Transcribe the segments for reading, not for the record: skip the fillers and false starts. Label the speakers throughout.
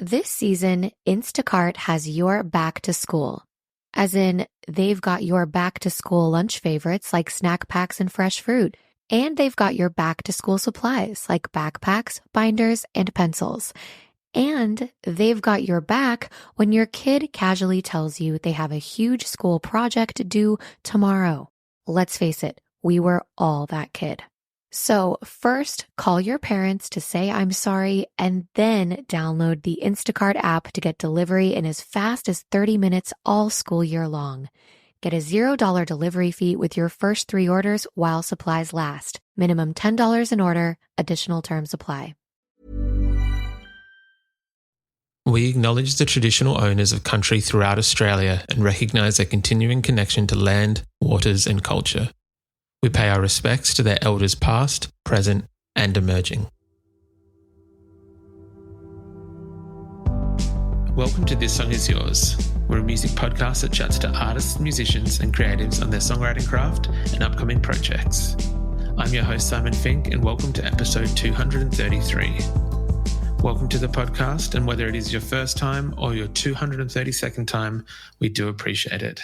Speaker 1: This season, Instacart has your back to school. As in, they've got your back to school lunch favorites like snack packs and fresh fruit. And they've got your back to school supplies like backpacks, binders, and pencils. And they've got your back when your kid casually tells you they have a huge school project due tomorrow. Let's face it, we were all that kid. So first, call your parents to say I'm sorry, and then download the Instacart app to get delivery in as fast as 30 minutes all school year long. Get a $0 delivery fee with your first 3 orders while supplies last. Minimum $10 an order. Additional terms apply.
Speaker 2: We acknowledge the traditional owners of country throughout Australia and recognise their continuing connection to land, waters and culture. We pay our respects to their elders past, present and emerging. Welcome to This Song Is Yours. We're a music podcast that chats to artists, musicians and creatives on their songwriting craft and upcoming projects. I'm your host Simon Fink and welcome to episode 233. Welcome to the podcast, and whether it is your first time or your 232nd time, we do appreciate it.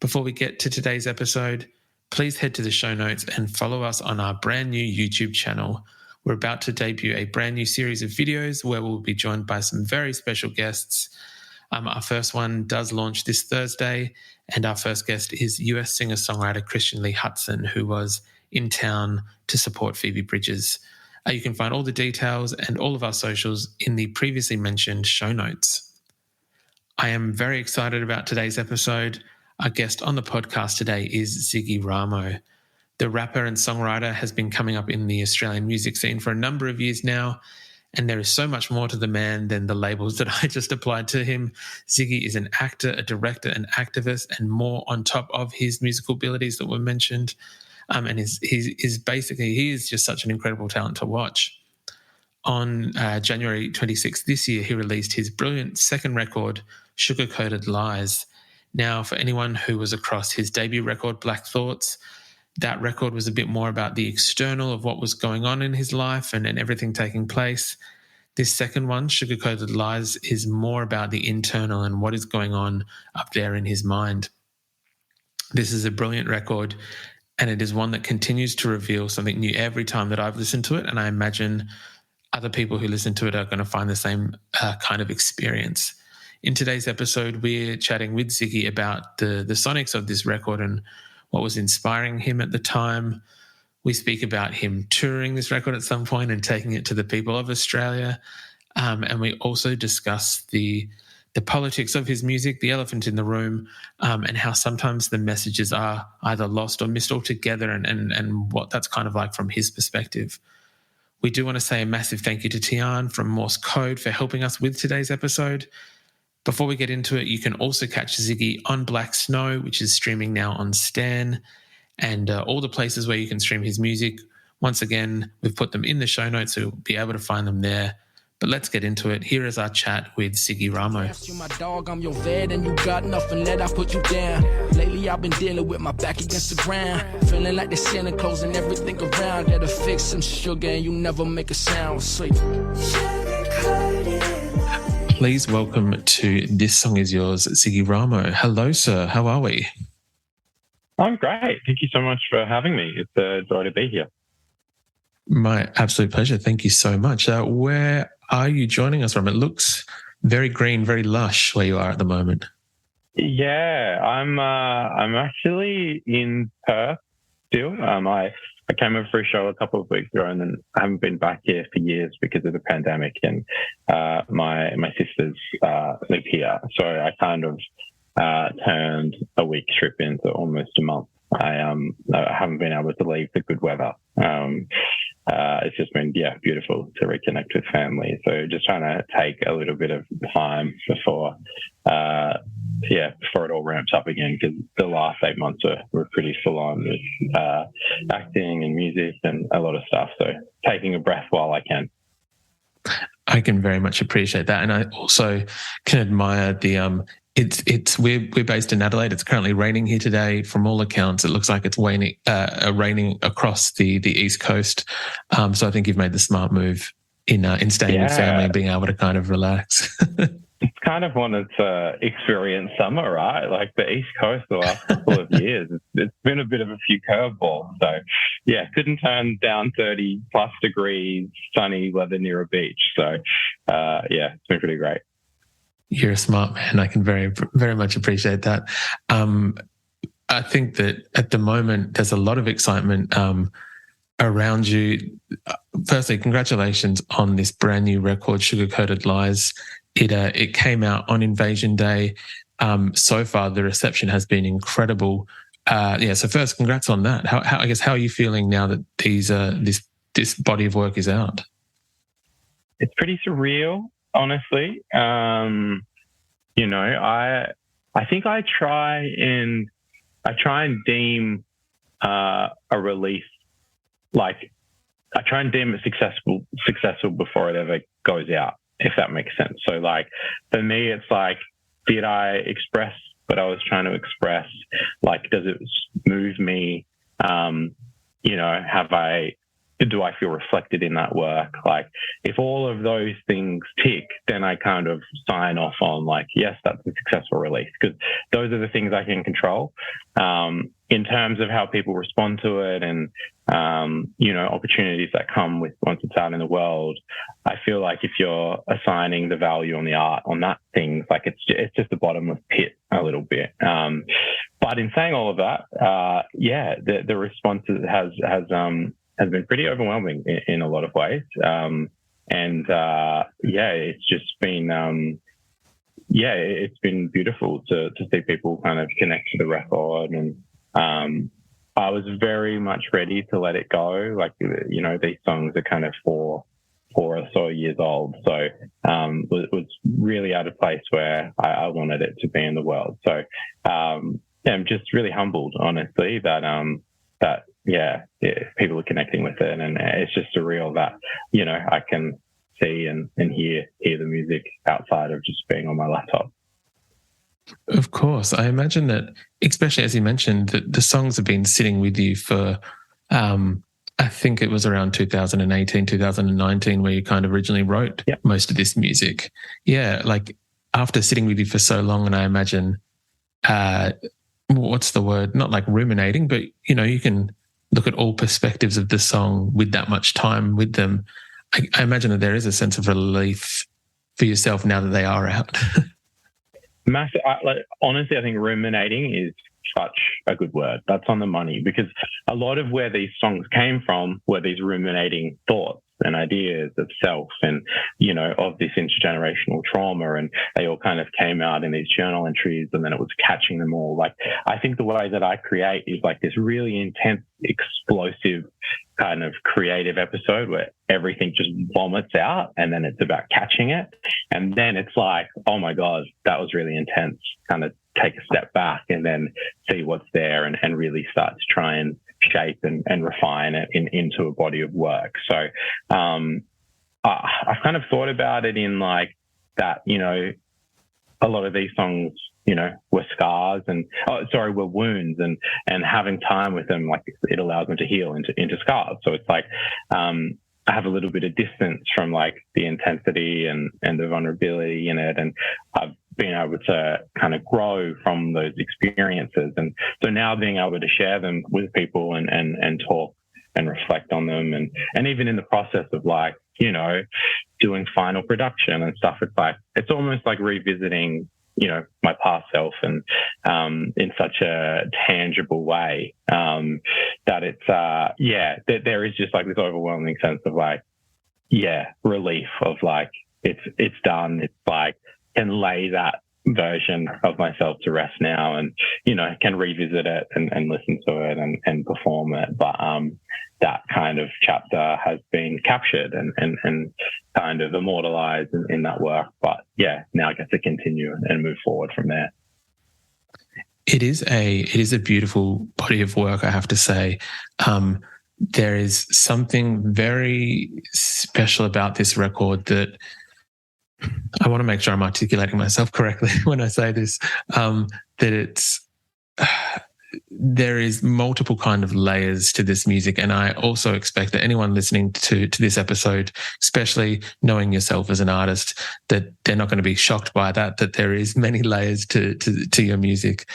Speaker 2: Before we get to today's episode, please head to the show notes and follow us on our brand new YouTube channel. We're about to debut a brand new series of videos where we'll be joined by some very special guests. Our first one does launch this Thursday, and our first guest is US singer-songwriter Christian Lee Hutson, who was in town to support Phoebe Bridgers. You can find all the details and all of our socials in the previously mentioned show notes. I am very excited about today's episode. Our guest on the podcast today is Ziggy Ramo. The rapper and songwriter has been coming up in the Australian music scene for a number of years now, and there is so much more to the man than the labels that I just applied to him. Ziggy is an actor, a director, an activist, and more on top of his musical abilities that were mentioned. And he is just such an incredible talent to watch. On January 26th this year, he released his brilliant second record, Sugar-Coated Lies. Now, for anyone who was across his debut record, Black Thoughts, that record was a bit more about the external of what was going on in his life and everything taking place. This second one, Sugar-Coated Lies, is more about the internal and what is going on up there in his mind. This is a brilliant record, and it is one that continues to reveal something new every time that I've listened to it, and I imagine other people who listen to it are going to find the same kind of experience. In today's episode, we're chatting with Ziggy about the sonics of this record and what was inspiring him at the time. We speak about him touring this record at some point and taking it to the people of Australia. And we also discuss the politics of his music, the elephant in the room, and how sometimes the messages are either lost or missed altogether and what that's kind of like from his perspective. We do want to say a massive thank you to Tiarne from Morse Code for helping us with today's episode. Before we get into it, you can also catch Ziggy on Black Snow, which is streaming now on Stan, and all the places where you can stream his music. Once again, we've put them in the show notes, so you'll be able to find them there. But let's get into it. Here is our chat with Ziggy Ramo.
Speaker 3: You my dog, I'm your vet, and you got nothing let I put you down. Lately I've been dealing with my back against the ground, feeling like the Santa Claus and everything around. Gotta fix some sugar and you never make a sound. Sweet.
Speaker 2: Please welcome to This Song Is Yours, Ziggy Ramo. Hello, sir. How are we?
Speaker 4: I'm great. Thank you so much for having me. It's a joy to be here.
Speaker 2: My absolute pleasure. Thank you so much. Where are you joining us from? It looks very green, very lush where you are at the moment.
Speaker 4: Yeah, I'm actually in Perth still. I came over for a show a couple of weeks ago, and then I haven't been back here for years because of the pandemic. And my sisters live here, so I kind of turned a week trip into almost a month. I haven't been able to leave the good weather. It's just been beautiful to reconnect with family. So just trying to take a little bit of time before it all ramps up again, because the last 8 months were pretty full on with acting and music and a lot of stuff. So taking a breath while I can.
Speaker 2: I can very much appreciate that, and I also can admire the we're based in Adelaide. It's currently raining here today. From all accounts, it looks like it's raining across the East Coast. So I think you've made the smart move in staying with family and being able to kind of relax.
Speaker 4: kind of wanted to experience summer, right? Like the East Coast the last couple of years, it's been a bit of a few curveballs. So, yeah, couldn't turn down 30 plus degrees, sunny weather near a beach. So, yeah, it's been pretty great.
Speaker 2: You're a smart man. I can very, very much appreciate that. I think that at the moment there's a lot of excitement around you. Firstly, congratulations on this brand new record, Sugar-Coated Lies. It came out on Invasion Day. So far, the reception has been incredible. So first, congrats on that. How are you feeling now that this body of work is out?
Speaker 4: It's pretty surreal, honestly. I think I try and deem a release, like I try and deem it successful before it ever goes out, if that makes sense. So like for me, it's like, did I express what I was trying to express? Like, does it move me? Do I feel reflected in that work? Like, if all of those things tick, then I kind of sign off on like, yes, that's a successful release, because those are the things I can control. In terms of how people respond to it and, opportunities that come with once it's out in the world, I feel like if you're assigning the value on the art on that thing, like it's just the bottomless pit a little bit. But in saying all of that, the response has been pretty overwhelming in a lot of ways. It's just been, it's been beautiful to see people kind of connect to the record. And I was very much ready to let it go. Like, these songs are kind of 4 or so years old. So it was really at a place where I wanted it to be in the world. So I'm just really humbled, honestly, that people are connecting with it, and it's just surreal that I can see and hear the music outside of just being on my laptop.
Speaker 2: Of course, I imagine that, especially as you mentioned, that the songs have been sitting with you for, I think it was around 2018, 2019, where you kind of originally wrote most of this music. Yeah, like after sitting with you for so long, and I imagine, what's the word? Not like ruminating, but you can look at all perspectives of the song with that much time with them. I imagine that there is a sense of relief for yourself now that they are out.
Speaker 4: Massive. Honestly, I think ruminating is such a good word. That's on the money, because a lot of where these songs came from were these ruminating thoughts and ideas of self and, of this intergenerational trauma. And they all kind of came out in these journal entries, and then it was catching them all. Like, I think the way that I create is like this really intense, explosive kind of creative episode where everything just vomits out, and then it's about catching it. And then it's like, oh my God, that was really intense. Kind of take a step back and then see what's there and really start to try and shape and refine it into a body of work. So I've kind of thought about it in like that, a lot of these songs, were scars and were wounds, and having time with them, like it allows them to heal into scars. So it's like I have a little bit of distance from like the intensity and the vulnerability in it, and I've been able to kind of grow from those experiences. And so now being able to share them with people and talk and reflect on them, and even in the process of like, doing final production and stuff, it's almost like revisiting, my past self, and in such a tangible way, that it's that there is just like this overwhelming sense of like, relief of like it's done. It's like can lay that version of myself to rest now, and can revisit it and listen to it and perform it. But that kind of chapter has been captured and kind of immortalized in that work. But now I get to continue and move forward from there.
Speaker 2: It is a beautiful body of work, I have to say. There is something very special about this record that I want to make sure I'm articulating myself correctly when I say this, that there is multiple kind of layers to this music. And I also expect that anyone listening to this episode, especially knowing yourself as an artist, that they're not going to be shocked by that there is many layers to your music.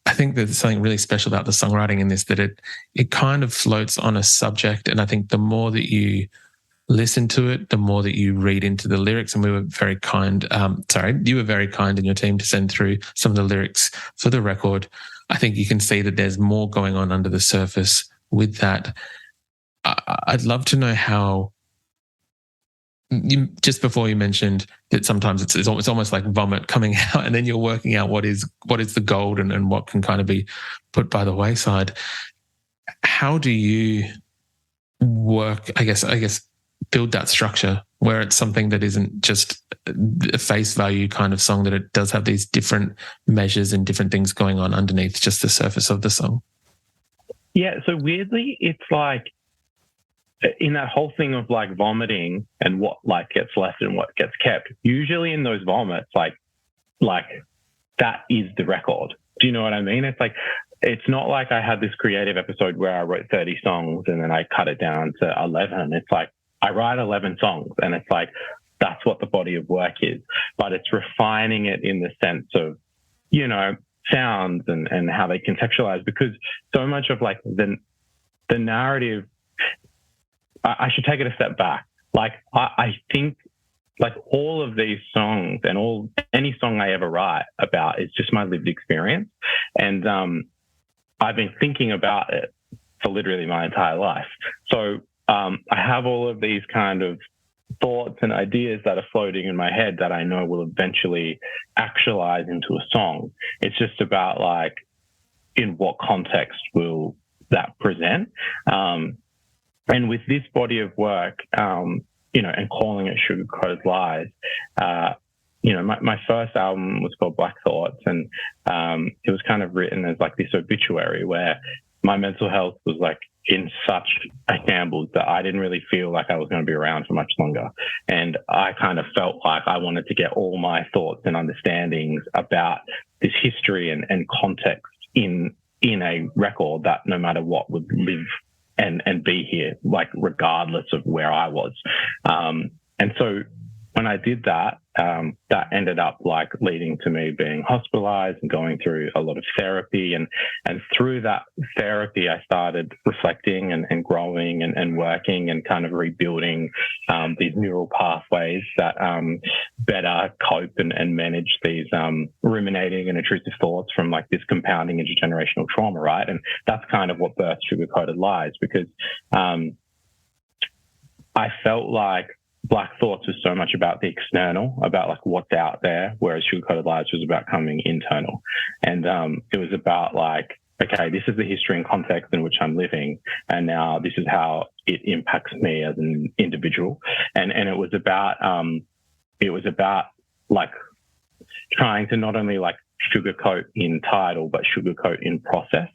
Speaker 2: I think there's something really special about the songwriting in this, that it kind of floats on a subject. And I think the more that you listen to it, the more that you read into the lyrics. And we were very kind. You were very kind in your team to send through some of the lyrics for the record. I think you can see that there's more going on under the surface with that. I'd love to know how, just before you mentioned that sometimes it's almost like vomit coming out, and then you're working out what is the gold and what can kind of be put by the wayside. How do you work, I guess, build that structure where it's something that isn't just a face value kind of song, that it does have these different measures and different things going on underneath just the surface of the song?
Speaker 4: Yeah, so weirdly, it's like in that whole thing of like vomiting and what like gets left and what gets kept, usually in those vomits, like that is the record. Do you know what I mean? It's like, it's not like I had this creative episode where I wrote 30 songs and then I cut it down to 11. It's like I write 11 songs and it's like, that's what the body of work is. But it's refining it in the sense of, you know, sounds and how they conceptualize, because so much of like the narrative, I should take it a step back. Like, I think like all of these songs and any song I ever write about is just my lived experience. And I've been thinking about it for literally my entire life. So I have all of these kind of thoughts and ideas that are floating in my head that I know will eventually actualize into a song. It's just about like, in what context will that present? And with this body of work, you know, and calling it Sugar-Coated Lies, you know, my first album was called Black Thoughts, and it was kind of written as like this obituary where my mental health was like in such a shambles that I didn't really feel like I was going to be around for much longer. And I kind of felt like I wanted to get all my thoughts and understandings about this history and context in a record that no matter what would live and be here, like regardless of where I was. And so when I did that, that ended up like leading to me being hospitalized and going through a lot of therapy. And through that therapy, I started reflecting and growing and working and kind of rebuilding these neural pathways that better cope and manage these ruminating and intrusive thoughts from like this compounding intergenerational trauma, right? And that's kind of what birthed Sugar-Coated Lies, because I felt like Black Thoughts was so much about the external, about like what's out there, whereas Sugar-Coated Lies was about coming internal. And it was about like, okay, this is the history and context in which I'm living, and now this is how it impacts me as an individual. And it was about like trying to not only like sugarcoat in title, but sugarcoat in process.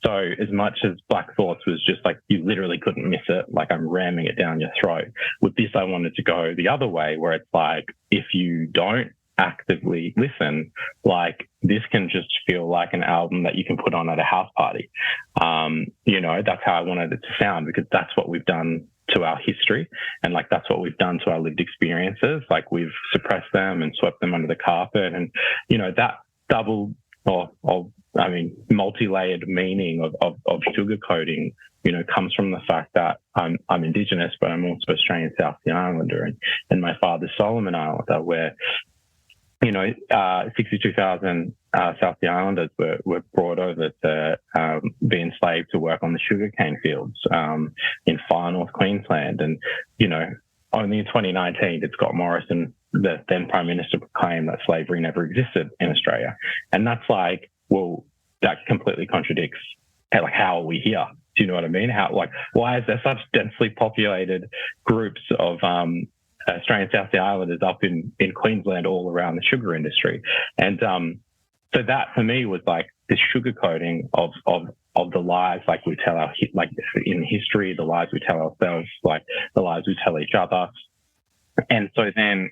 Speaker 4: So as much as Black Thoughts was just like, you literally couldn't miss it, like I'm ramming it down your throat. With this, I wanted to go the other way, where it's like, if you don't actively listen, like this can just feel like an album that you can put on at a house party. You know, that's how I wanted it to sound, because that's what we've done to our history. And like, that's what we've done to our lived experiences. Like we've suppressed them and swept them under the carpet. And, you know, that double multi-layered meaning of sugarcoating, you know, comes from the fact that I'm Indigenous, but I'm also Australian South Sea Islander, and my father's Solomon Islander, where, you know, 62,000 South Sea Islanders were brought over to be enslaved to work on the sugarcane fields in far north Queensland. And, you know, only in 2019 did Scott Morrison, the then Prime Minister, proclaim that slavery never existed in Australia. And that's like, well, that completely contradicts, like, how are we here? Do you know what I mean? How, like, why is there such densely populated groups of Australian South Sea Islanders up in Queensland all around the sugar industry? And so that for me was like this sugarcoating of the lies, like we tell like in history, the lies we tell ourselves, like the lies we tell each other. And so then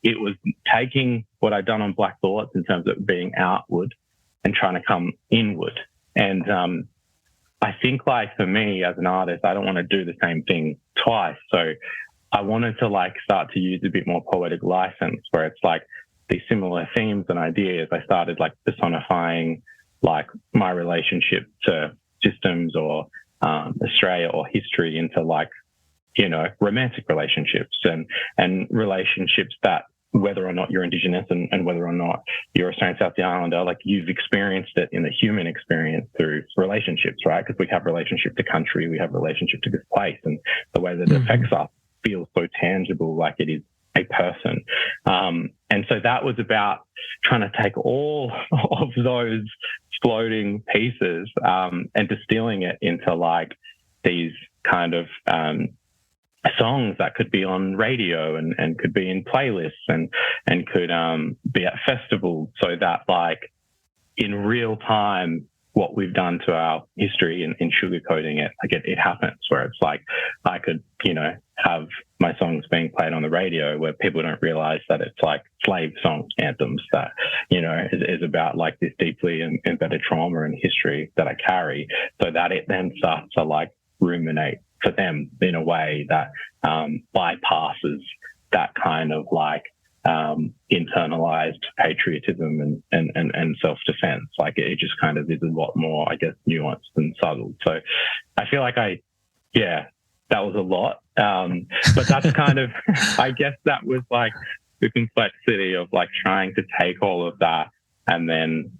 Speaker 4: it was taking what I'd done on Black Thoughts in terms of being outward trying to come inward. And I think, like, for me as an artist, I don't want to do the same thing twice. So I wanted to, like, start to use a bit more poetic license, where it's like these similar themes and ideas. I started, like, personifying, like, my relationship to systems or Australia or history into, like, you know, romantic relationships and relationships that, whether or not you're Indigenous and whether or not you're Australian South Sea Islander, like, you've experienced it in the human experience through relationships, right? Because we have relationship to country, we have relationship to this place, and the way that it affects us feels so tangible, like it is a person. And so that was about trying to take all of those floating pieces and distilling it into, like, these kind of songs that could be on radio and could be in playlists and could be at festivals, so that, like, in real time, what we've done to our history in sugarcoating it, like, it happens, where it's like I could, you know, have my songs being played on the radio where people don't realize that it's like slave song anthems that, you know, is about, like, this deeply embedded trauma and history that I carry, so that it then starts to, like, ruminate for them in a way that bypasses that kind of, like, internalized patriotism and self-defense. Like, it just kind of is a lot more, I guess, nuanced and subtle. So I feel like that was a lot. But that's kind of, I guess that was, like, the complexity of, like, trying to take all of that and then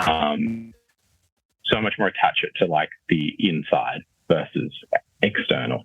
Speaker 4: so much more attach it to, like, the inside versus external.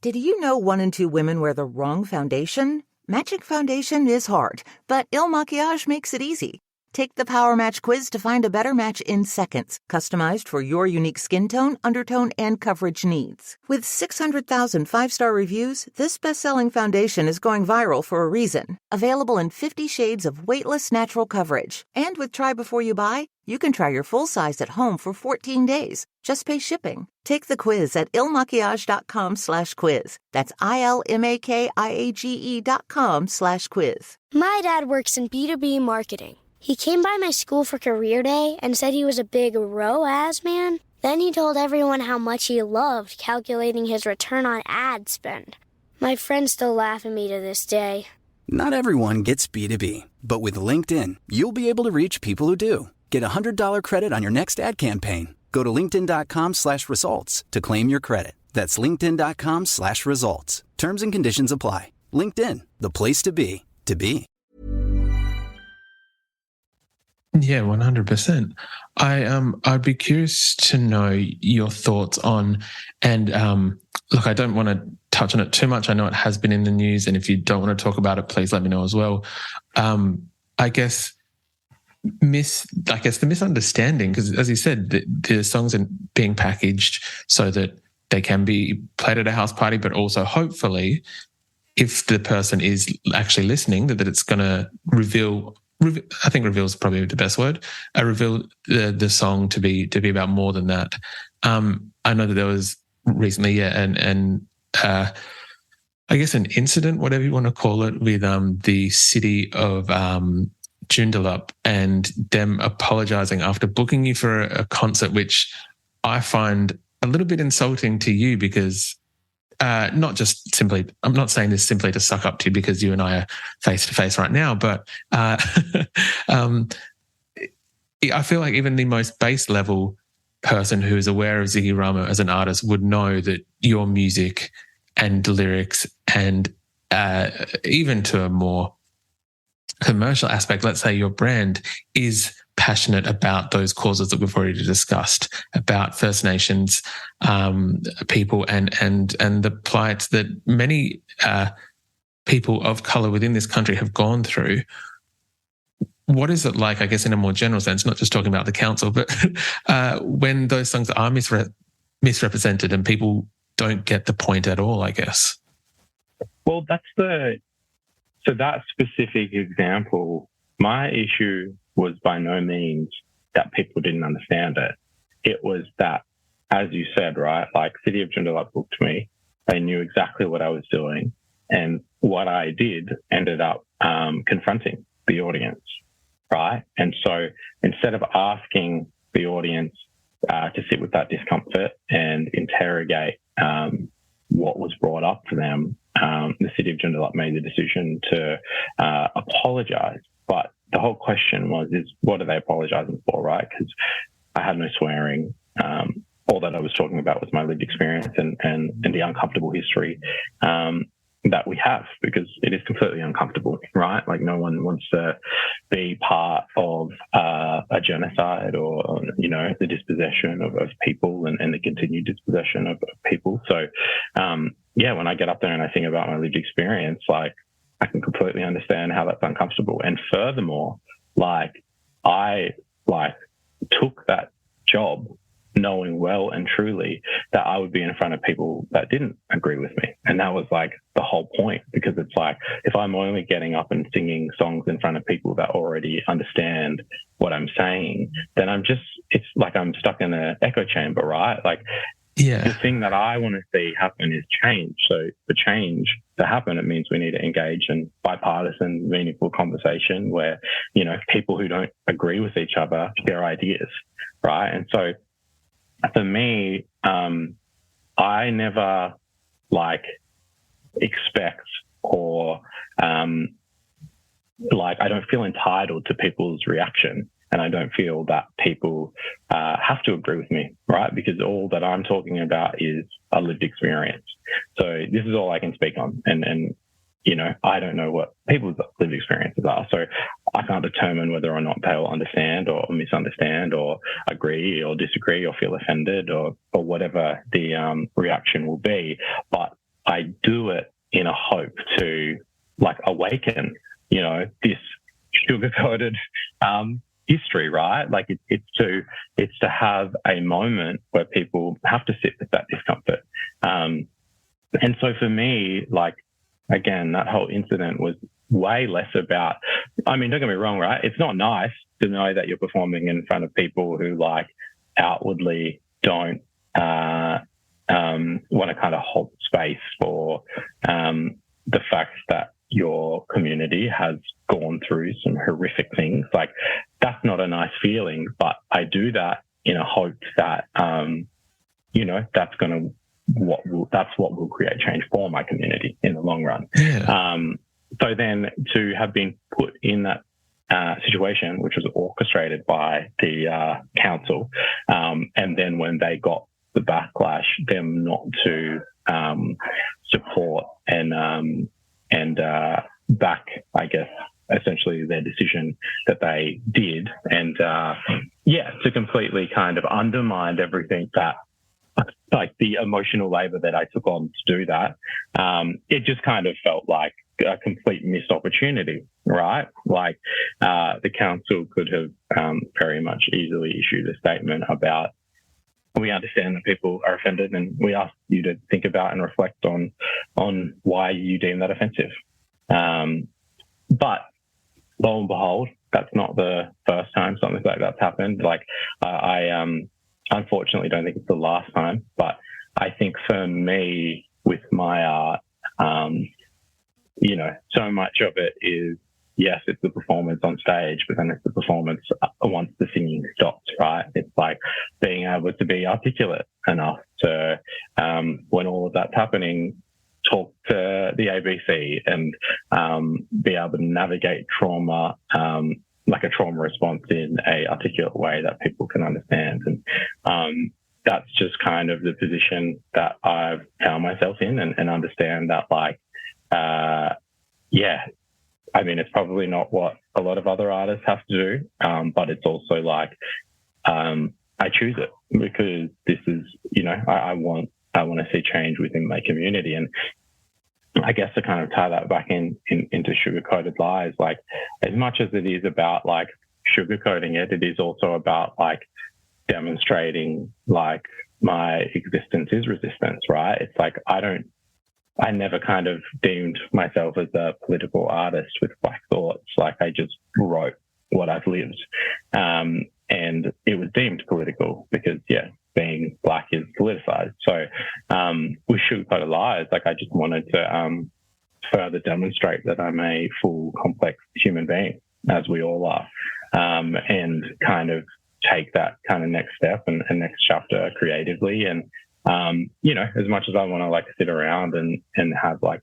Speaker 5: Did you know 1 in 2 women wear the wrong foundation? Matching foundation is hard, but Il Maquillage makes it easy. Take the Power Match quiz to find a better match in seconds, customized for your unique skin tone, undertone, and coverage needs. With 600,000 5-star reviews, this best-selling foundation is going viral for a reason. Available in 50 shades of weightless natural coverage. And with Try Before You Buy, you can try your full size at home for 14 days. Just pay shipping. Take the quiz at ilmaquillage.com/quiz. That's ILMAKIAGE.com/quiz.
Speaker 6: My dad works in B2B marketing. He came by my school for career day and said he was a big ROAS man. Then he told everyone how much he loved calculating his return on ad spend. My friends still laugh at me to this day.
Speaker 7: Not everyone gets B2B, but with LinkedIn, you'll be able to reach people who do. Get a $100 credit on your next ad campaign. Go to linkedin.com/results to claim your credit. That's linkedin.com/results. Terms and conditions apply. LinkedIn, the place to be, to be.
Speaker 2: Yeah, 100%. I'd be curious to know your thoughts on, and look, I don't want to touch on it too much. I know it has been in the news, and if you don't want to talk about it, please let me know as well. I guess the misunderstanding, because as you said, the songs are being packaged so that they can be played at a house party, but also hopefully, if the person is actually listening, that it's going to reveal. I think reveal is probably the best word. Reveal the song to be about more than that. I know that there was recently, and I guess an incident, whatever you want to call it, with the city of Joondalup and them apologising after booking you for a concert, which I find a little bit insulting to you because. Not just simply, I'm not saying this simply to suck up to you because you and I are face to face right now, but I feel like even the most base level person who is aware of Ziggy Ramo as an artist would know that your music and lyrics and even to a more commercial aspect, let's say your brand is passionate about those causes that we've already discussed, about First Nations people and the plight that many people of colour within this country have gone through. What is it like, I guess, in a more general sense, not just talking about the council, but when those songs are misrepresented and people don't get the point at all, I guess?
Speaker 4: Well, so that specific example, my issue was by no means that people didn't understand it. It was that, as you said, right, like City of Joondalup booked me. They knew exactly what I was doing. And what I did ended up confronting the audience. right? And so instead of asking the audience to sit with that discomfort and interrogate what was brought up for them, the City of Joondalup made the decision to apologise. But the whole question is what are they apologising for, right? Because I had no swearing. All that I was talking about was my lived experience and the uncomfortable history that we have, because it is completely uncomfortable, right? Like no one wants to be part of a genocide or, the dispossession of people and the continued dispossession of people. So, when I get up there and I think about my lived experience, like I can completely understand how that's uncomfortable. And furthermore, I took that job knowing well and truly that I would be in front of people that didn't agree with me. And that was like the whole point, because it's like, if I'm only getting up and singing songs in front of people that already understand what I'm saying, then it's like I'm stuck in an echo chamber, right? Like, the thing that I want to see happen is change. So for change to happen, it means we need to engage in bipartisan, meaningful conversation where, people who don't agree with each other share ideas, right? And so for me, I never expect or I don't feel entitled to people's reaction. And I don't feel that people have to agree with me, right? Because all that I'm talking about is a lived experience. So this is all I can speak on. And I don't know what people's lived experiences are. So I can't determine whether or not they'll understand or misunderstand or agree or disagree or feel offended or whatever the reaction will be. But I do it in a hope to awaken, this sugar-coated history, right? Like it's to have a moment where people have to sit with that discomfort. And so for me, again, that whole incident was way less about, don't get me wrong, right? It's not nice to know that you're performing in front of people who outwardly don't want to kind of hold space for the fact that your community has gone through some horrific things. That's not a nice feeling, but I do that in a hope that, that's what will create change for my community in the long run.
Speaker 2: Yeah.
Speaker 4: So then to have been put in that situation, which was orchestrated by the council, and then when they got the backlash, them not to support and back, I guess, essentially their decision that they did, and to completely kind of undermine everything that, the emotional labor that I took on to do that. It just kind of felt like a complete missed opportunity, right? The council could have very much easily issued a statement about, we understand that people are offended and we ask you to think about and reflect on why you deem that offensive. But lo and behold, that's not the first time something like that's happened. I unfortunately don't think it's the last time, but I think for me with my art, so much of it is, yes, it's the performance on stage, but then it's the performance once the singing stops, right? It's being able to be articulate enough to, when all of that's happening, talk to the ABC and be able to navigate trauma, like a trauma response in a articulate way that people can understand. And that's just kind of the position that I've found myself in, and understand that it's probably not what a lot of other artists have to do, but it's also I choose it because this is, I want to see change within my community. And I guess to kind of tie that back into sugar-coated lies, as much as it is about sugarcoating it, it is also about demonstrating my existence is resistance, right? It's I never kind of deemed myself as a political artist with black thoughts. I just wrote what I've lived. And it was deemed political because, being black is politicized. So with sugar-coated lies, I just wanted to further demonstrate that I'm a full, complex human being, as we all are. and kind of take that kind of next step and next chapter creatively. And, as much as I want to like sit around and have like,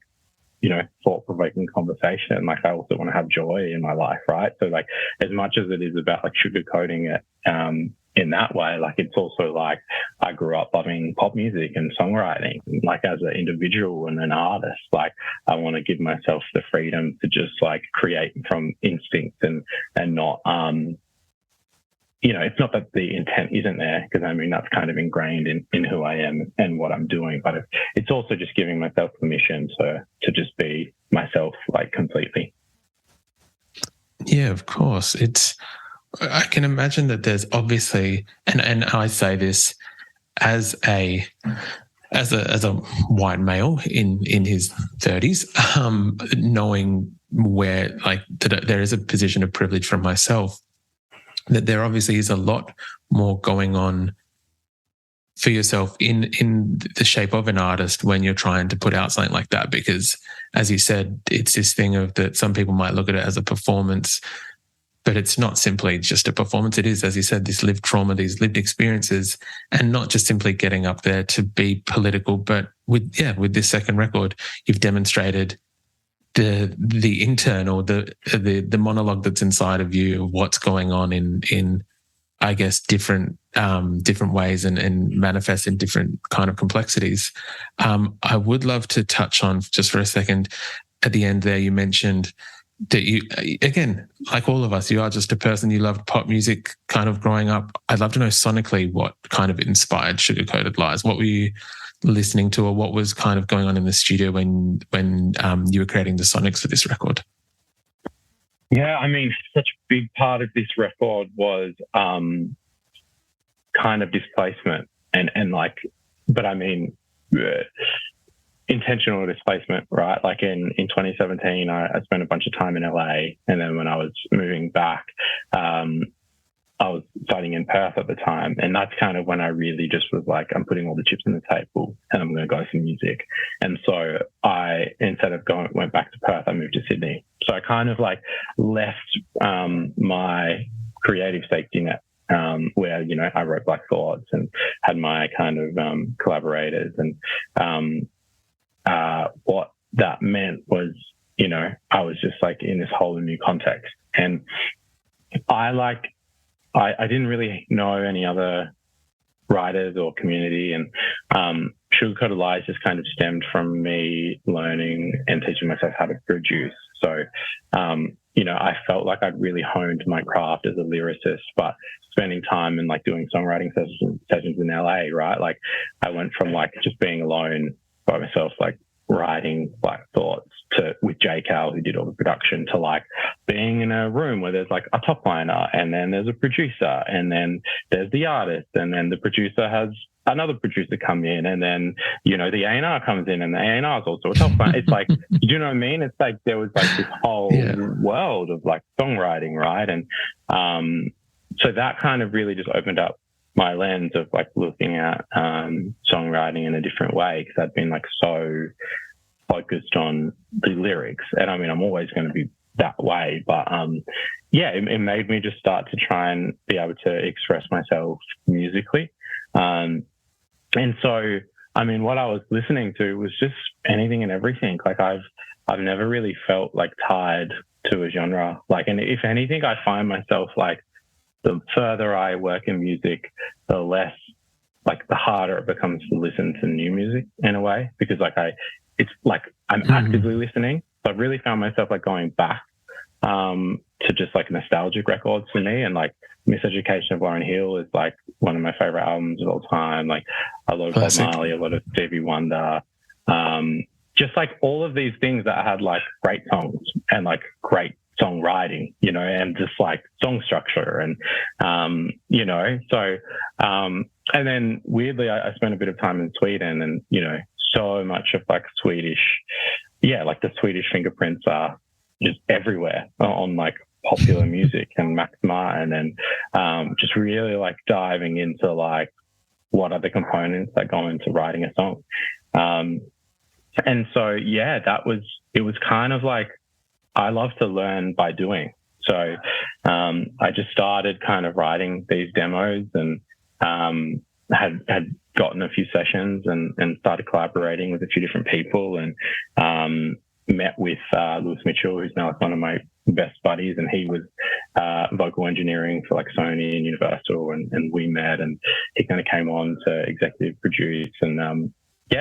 Speaker 4: thought-provoking conversation, like I also want to have joy in my life, right? So like as much as it is about like sugarcoating it in that way, like it's also like I grew up loving pop music and songwriting. Like as an individual and an artist, like I want to give myself the freedom to just like create from instinct and not it's not that the intent isn't there, because I mean that's kind of ingrained in who I am and what I'm doing, but it's also just giving myself permission to just be myself like completely.
Speaker 2: Yeah, of course. I can imagine that there's obviously, and I say this as a white male in his 30s, knowing where like that there is a position of privilege from myself, that there obviously is a lot more going on for yourself in the shape of an artist when you're trying to put out something like that, because as you said, it's this thing of that some people might look at it as a performance, but it's not simply just a performance. It is, as you said, this lived trauma, these lived experiences, and not just simply getting up there to be political, but with this second record, you've demonstrated the internal, the monologue that's inside of you, what's going on in I guess different ways and manifest in different kind of complexities. I would love to touch on just for a second at the end there, you mentioned that you, again, like all of us, you are just a person, you loved pop music kind of growing up. I'd love to know sonically what kind of inspired Sugar-Coated Lies. What were you listening to, or what was kind of going on in the studio when you were creating the sonics for this record?
Speaker 4: Yeah, I mean, such a big part of this record was kind of displacement and like, but I mean, intentional displacement, right? Like in 2017, I spent a bunch of time in LA, and then when I was moving back, I was studying in Perth at the time, and that's kind of when I really just was like, I'm putting all the chips on the table and I'm going to go for music. And so I, instead of went back to Perth, I moved to Sydney. So I kind of like left my creative safety net, where, I wrote Black Thoughts and had my kind of collaborators. And what that meant was, I was just like in this whole new context. And I didn't really know any other writers or community, and Sugar-Coated Lies just kind of stemmed from me learning and teaching myself how to produce. So, I felt like I'd really honed my craft as a lyricist, but spending time and like doing songwriting sessions in LA, right? Like I went from like just being alone by myself, like writing Black Thoughts with J. Cal, who did all the production, to like being in a room where there's like a top liner, and then there's a producer, and then there's the artist, and then the producer has another producer come in, and then, the A&R comes in, and the A&R is also a top liner. It's like, you know what I mean? It's like there was like this whole world of like songwriting, right? And so that kind of really just opened up my lens of like looking at songwriting in a different way, because I'd been like so focused on the lyrics. And I mean, I'm always going to be that way, but it made me just start to try and be able to express myself musically. And so, I mean, what I was listening to was just anything and everything. Like I've never really felt like tied to a genre. Like, and if anything, I find myself like, the further I work in music, the less, like the harder it becomes to listen to new music in a way, because like it's like I'm actively listening. So I've really found myself like going back to just like nostalgic records for me, and like Miseducation of Lauryn Hill is like one of my favorite albums of all time. Like a lot of Bob Marley, a lot of Stevie Wonder, just like all of these things that had like great songs and like great songwriting, and just like song structure, and and then weirdly I spent a bit of time in Sweden, and so much of like Swedish, like the Swedish fingerprints are just everywhere on like popular music and Max Martin, and just really like diving into like what are the components that go into writing a song, and so it was kind of like I love to learn by doing. So I just started kind of writing these demos and had gotten a few sessions and started collaborating with a few different people and met with Lewis Mitchell, who's now one of my best buddies, and he was vocal engineering for like Sony and Universal, and we met, and he kind of came on to executive produce, and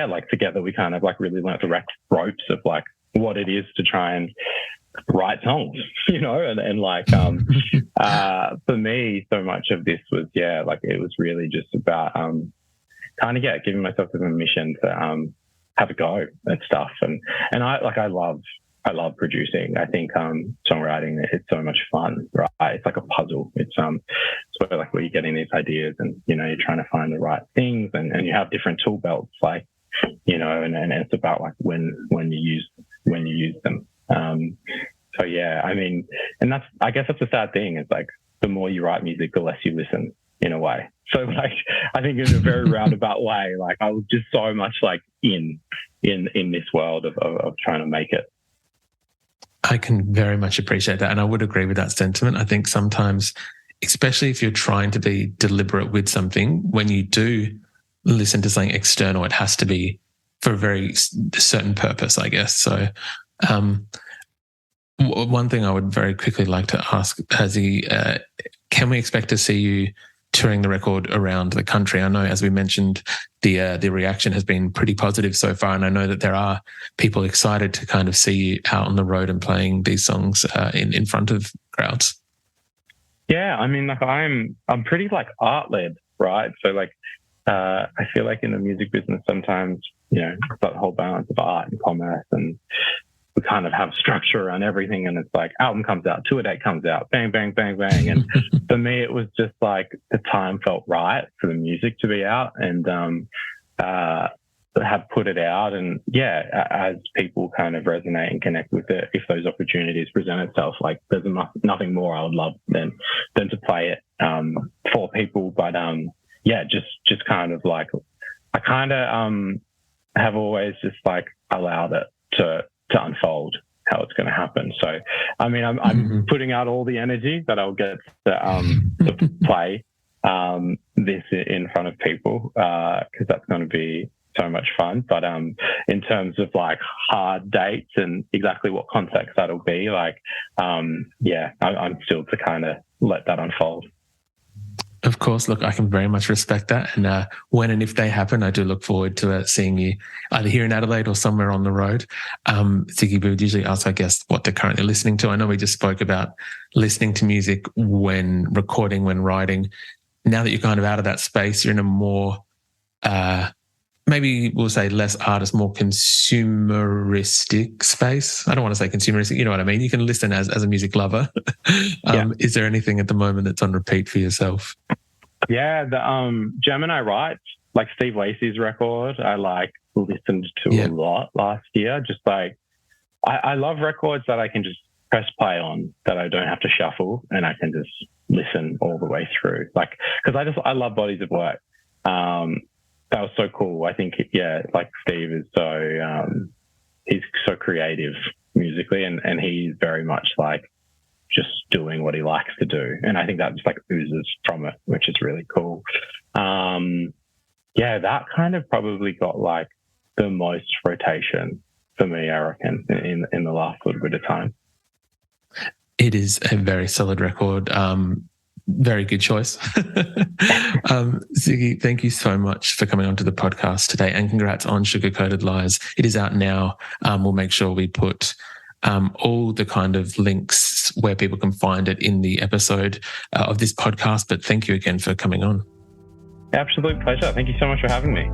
Speaker 4: like together we kind of like really learnt the ropes of like what it is to try and write songs, and like for me, so much of this was like it was really just about kind of giving myself a mission to have a go at stuff, and I love producing. I think songwriting, it's so much fun, right? It's like a puzzle. It's sort of like where you're getting these ideas and you're trying to find the right things, and you have different tool belts, like and it's about like when you use them. So yeah, I mean, and I guess that's a sad thing. It's like the more you write music, the less you listen, in a way. So like, I think in a very roundabout way, like I was just so much like in this world of trying to make it.
Speaker 2: I can very much appreciate that. And I would agree with that sentiment. I think sometimes, especially if you're trying to be deliberate with something, when you do listen to something external, it has to be for a very certain purpose, I guess. So one thing I would very quickly like to ask, Hazzy, can we expect to see you touring the record around the country? I know, as we mentioned, the reaction has been pretty positive so far, and I know that there are people excited to kind of see you out on the road and playing these songs in front of crowds.
Speaker 4: Yeah, I mean, like I'm pretty like art led, right? So like I feel like in the music business sometimes it's that whole balance of art and commerce, and we kind of have structure around everything, and it's like album comes out, tour date comes out, bang, bang, bang, bang. And for me, it was just like the time felt right for the music to be out, and have put it out. And as people kind of resonate and connect with it, if those opportunities present itself, like there's nothing more I would love than to play it for people. But just kind of like I kind of have always just like allowed it to unfold how it's going to happen. So, I mean, I'm putting out all the energy that I'll get to play this in front of people, because that's going to be so much fun. But in terms of like hard dates and exactly what context that'll be, like, I'm still to kind of let that unfold.
Speaker 2: Of course, look, I can very much respect that. And when and if they happen, I do look forward to seeing you either here in Adelaide or somewhere on the road. Ziggy, we would usually ask our guests what they're currently listening to. I know we just spoke about listening to music when recording, when writing. Now that you're kind of out of that space, you're in a more, maybe we'll say less artist, more consumeristic space. I don't want to say consumeristic, you know what I mean? You can listen as a music lover. Is there anything at the moment that's on repeat for yourself?
Speaker 4: Yeah, the Gemini Writes, like Steve Lacy's record, I like listened to a lot last year. Just like I love records that I can just press play on, that I don't have to shuffle, and I can just listen all the way through. Like, because I love bodies of work. That was so cool. I think like Steve is so he's so creative musically, and he's very much like just doing what he likes to do. And I think that just like oozes from it, which is really cool. That kind of probably got like the most rotation for me, I reckon, in the last little bit of time.
Speaker 2: It is a very solid record. Very good choice. Ziggy, thank you so much for coming onto the podcast today, and congrats on Sugar Coated Lies. It is out now. We'll make sure we put all the kind of links where people can find it in the episode of this podcast. But thank you again for coming on.
Speaker 4: Absolute pleasure. Thank you so much for having me.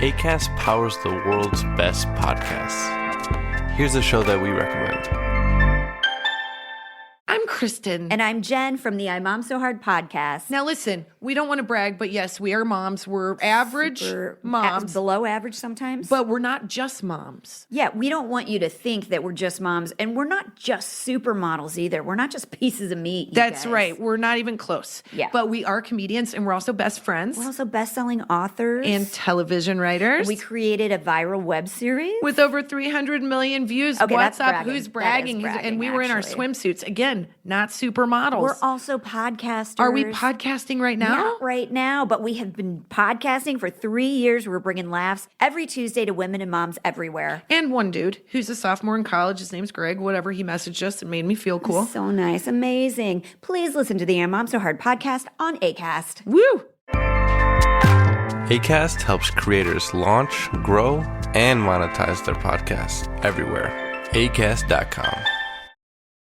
Speaker 8: Acast powers the world's best podcasts. Here's a show that we recommend.
Speaker 9: I'm Kristen.
Speaker 10: And I'm Jen from the I Mom So Hard podcast.
Speaker 9: Now listen, we don't want to brag, but yes, we are moms. We're average moms.
Speaker 10: Below average sometimes.
Speaker 9: But we're not just moms.
Speaker 10: Yeah, we don't want you to think that we're just moms. And we're not just supermodels either. We're not just pieces of meat,
Speaker 9: That's
Speaker 10: guys.
Speaker 9: right. We're not even close.
Speaker 10: Yeah.
Speaker 9: But we are comedians, and we're also best friends.
Speaker 10: We're also best-selling authors.
Speaker 9: And television writers.
Speaker 10: And we created a viral web series.
Speaker 9: With over 300 million views.
Speaker 10: Okay,
Speaker 9: What's
Speaker 10: that's
Speaker 9: up?
Speaker 10: bragging.
Speaker 9: Who's bragging? And we were in our swimsuits. Again, not supermodels.
Speaker 10: We're also podcasters.
Speaker 9: Are we podcasting right now?
Speaker 10: Not right now, but we have been podcasting for 3 years. We're bringing laughs every Tuesday to women and moms everywhere.
Speaker 9: And one dude who's a sophomore in college, his name's Greg, whatever, he messaged us and made me feel cool.
Speaker 10: So nice. Amazing. Please listen to the I Mom So Hard podcast on Acast.
Speaker 9: Woo!
Speaker 8: Acast helps creators launch, grow, and monetize their podcasts everywhere. Acast.com.